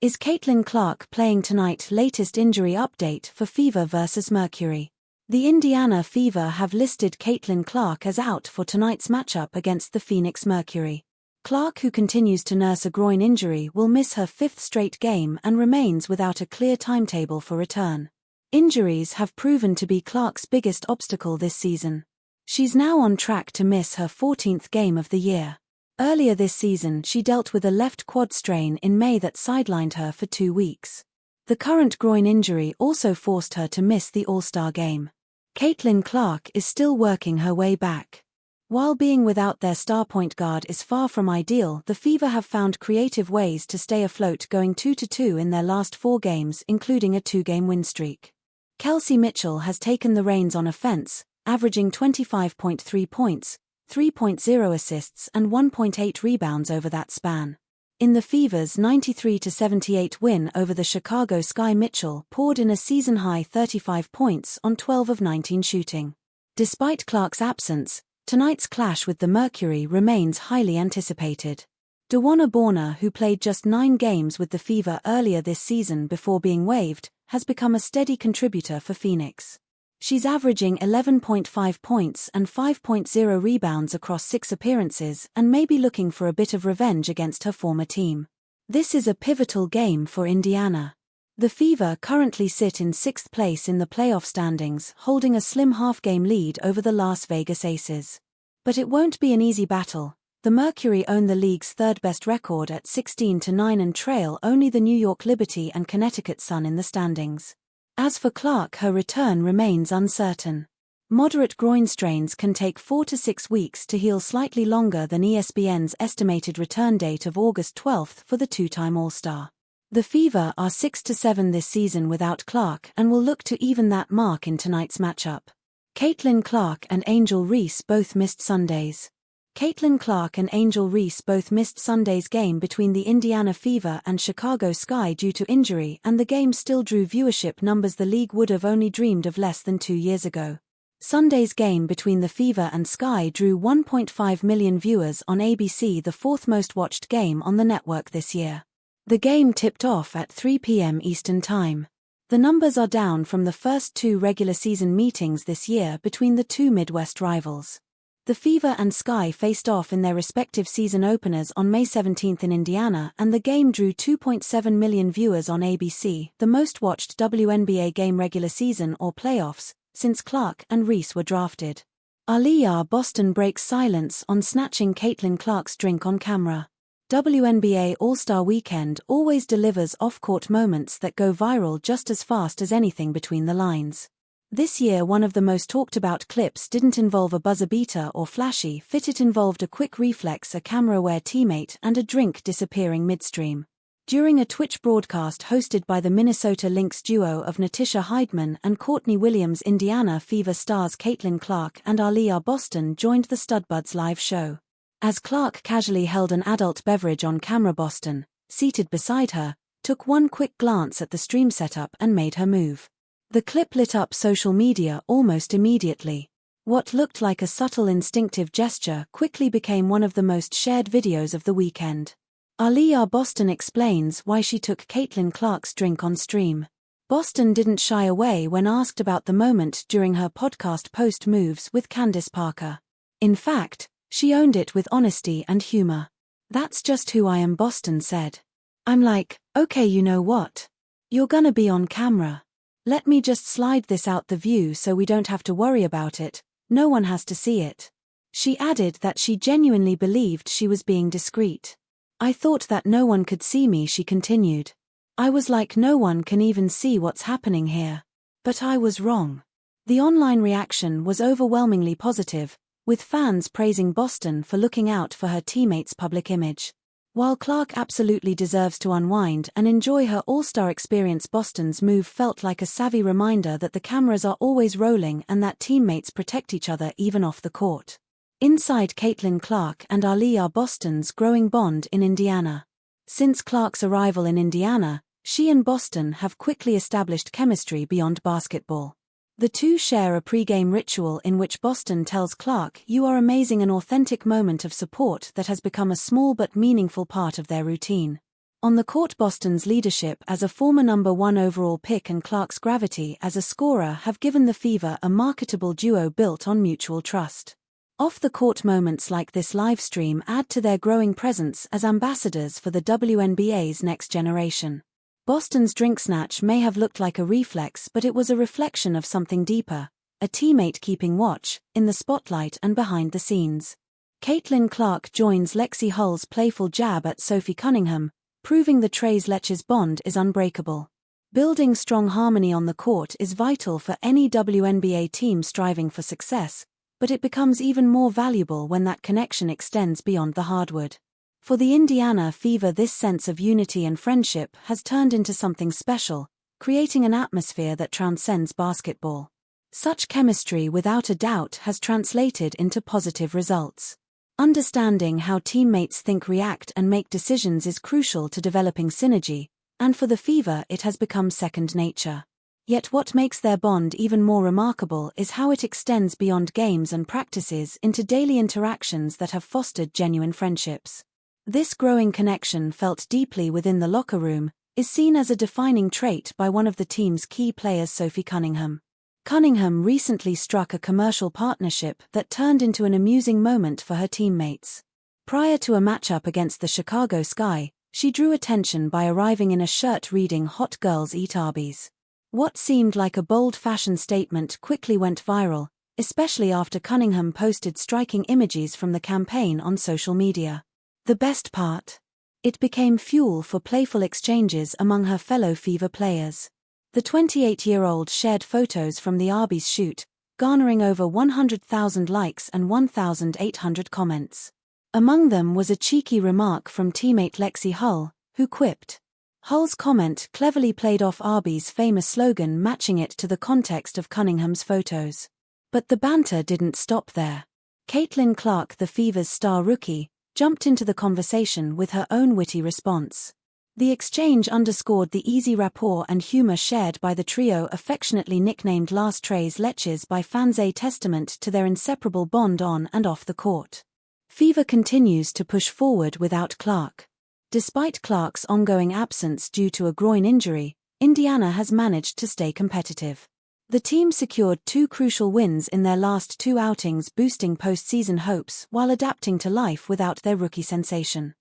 Is Caitlin Clark playing tonight? Latest injury update for Fever vs Mercury. The Indiana Fever have listed Caitlin Clark as out for tonight's matchup against the Phoenix Mercury. Clark, who continues to nurse a groin injury, will miss her fifth straight game and remains without a clear timetable for return. Injuries have proven to be Clark's biggest obstacle this season. She's now on track to miss her 14th game of the year. Earlier this season, she dealt with a left quad strain in May that sidelined her for 2 weeks. The current groin injury also forced her to miss the All-Star game. Caitlin Clark is still working her way back. While being without their star point guard is far from ideal, the Fever have found creative ways to stay afloat, going 2-2 in their last 4 games, including a 2-game win streak. Kelsey Mitchell has taken the reins on offense, averaging 25.3 points, 3.0 assists and 1.8 rebounds over that span. In the Fever's 93-78 win over the Chicago Sky, Mitchell poured in a season-high 35 points on 12 of 19 shooting. Despite Clark's absence, tonight's clash with the Mercury remains highly anticipated. DeWanna Borner, who played just 9 games with the Fever earlier this season before being waived, has become a steady contributor for Phoenix. She's averaging 11.5 points and 5.0 rebounds across 6 appearances and may be looking for a bit of revenge against her former team. This is a pivotal game for Indiana. The Fever currently sit in 6th place in the playoff standings, holding a slim half-game lead over the Las Vegas Aces. But it won't be an easy battle. The Mercury own the league's third-best record at 16-9 and trail only the New York Liberty and Connecticut Sun in the standings. As for Clark, her return remains uncertain. Moderate groin strains can take 4 to 6 weeks to heal, slightly longer than ESPN's estimated return date of August 12 for the 2-time All-Star. The Fever are 6-7 this season without Clark and will look to even that mark in tonight's matchup. Caitlin Clark and Angel Reese both missed Sundays. Caitlin Clark and Angel Reese both missed Sunday's game between the Indiana Fever and Chicago Sky due to injury, and the game still drew viewership numbers the league would have only dreamed of less than 2 years ago. Sunday's game between the Fever and Sky drew 1.5 million viewers on ABC, the 4th most watched game on the network this year. The game tipped off at 3 p.m. Eastern Time. The numbers are down from the first 2 regular season meetings this year between the 2 Midwest rivals. The Fever and Sky faced off in their respective season openers on May 17 in Indiana, and the game drew 2.7 million viewers on ABC, the most watched WNBA game regular season or playoffs since Clark and Reese were drafted. Aliyah Boston breaks silence on snatching Caitlin Clark's drink on camera. WNBA All-Star Weekend always delivers off-court moments that go viral just as fast as anything between the lines. This year, one of the most talked-about clips didn't involve a buzzer beater or flashy fit. It involved a quick reflex, a camera-aware teammate, and a drink disappearing midstream. During a Twitch broadcast hosted by the Minnesota Lynx duo of Natisha Heidman and Courtney Williams, Indiana Fever stars Caitlin Clark and Aliyah Boston joined the Studbuds live show. As Clark casually held an adult beverage on camera, Boston, seated beside her, took one quick glance at the stream setup and made her move. The clip lit up social media almost immediately. What looked like a subtle instinctive gesture quickly became one of the most shared videos of the weekend. Aliyah Boston explains why she took Caitlin Clark's drink on stream. Boston didn't shy away when asked about the moment during her podcast Post Moves with Candace Parker. In fact, she owned it with honesty and humor. "That's just who I am," Boston said. "I'm like, okay, you know what? You're gonna be on camera. Let me just slide this out the view so we don't have to worry about it, no one has to see it." She added that she genuinely believed she was being discreet. "I thought that no one could see me," she continued. "I was like, no one can even see what's happening here. But I was wrong." The online reaction was overwhelmingly positive, with fans praising Boston for looking out for her teammates' public image. While Clark absolutely deserves to unwind and enjoy her All-Star experience, Boston's move felt like a savvy reminder that the cameras are always rolling and that teammates protect each other even off the court. Inside Caitlin Clark and Aliyah Boston's growing bond in Indiana. Since Clark's arrival in Indiana, she and Boston have quickly established chemistry beyond basketball. The two share a pre-game ritual in which Boston tells Clark, "You are amazing," an authentic moment of support that has become a small but meaningful part of their routine. On the court, Boston's leadership as a former #1 overall pick and Clark's gravity as a scorer have given the Fever a marketable duo built on mutual trust. Off-the-court moments like this livestream add to their growing presence as ambassadors for the WNBA's next generation. Boston's drink snatch may have looked like a reflex, but it was a reflection of something deeper, a teammate keeping watch, in the spotlight and behind the scenes. Caitlin Clark joins Lexi Hull's playful jab at Sophie Cunningham, proving the Tres-Leches bond is unbreakable. Building strong harmony on the court is vital for any WNBA team striving for success, but it becomes even more valuable when that connection extends beyond the hardwood. For the Indiana Fever, this sense of unity and friendship has turned into something special, creating an atmosphere that transcends basketball. Such chemistry, without a doubt, has translated into positive results. Understanding how teammates think, react, and make decisions is crucial to developing synergy, and for the Fever it has become second nature. Yet what makes their bond even more remarkable is how it extends beyond games and practices into daily interactions that have fostered genuine friendships. This growing connection, felt deeply within the locker room, is seen as a defining trait by one of the team's key players, Sophie Cunningham. Cunningham recently struck a commercial partnership that turned into an amusing moment for her teammates. Prior to a matchup against the Chicago Sky, she drew attention by arriving in a shirt reading "Hot Girls Eat Arby's." What seemed like a bold fashion statement quickly went viral, especially after Cunningham posted striking images from the campaign on social media. The best part? It became fuel for playful exchanges among her fellow Fever players. The 28-year-old shared photos from the Arby's shoot, garnering over 100,000 likes and 1,800 comments. Among them was a cheeky remark from teammate Lexi Hull, who quipped. Hull's comment cleverly played off Arby's famous slogan, matching it to the context of Cunningham's photos. But the banter didn't stop there. Caitlin Clark, the Fever's star rookie, jumped into the conversation with her own witty response. The exchange underscored the easy rapport and humor shared by the trio, affectionately nicknamed Las Tres-Leches by fans, a testament to their inseparable bond on and off the court. Fever continues to push forward without Clark. Despite Clark's ongoing absence due to a groin injury, Indiana has managed to stay competitive. The team secured 2 crucial wins in their last 2 outings, boosting postseason hopes while adapting to life without their rookie sensation.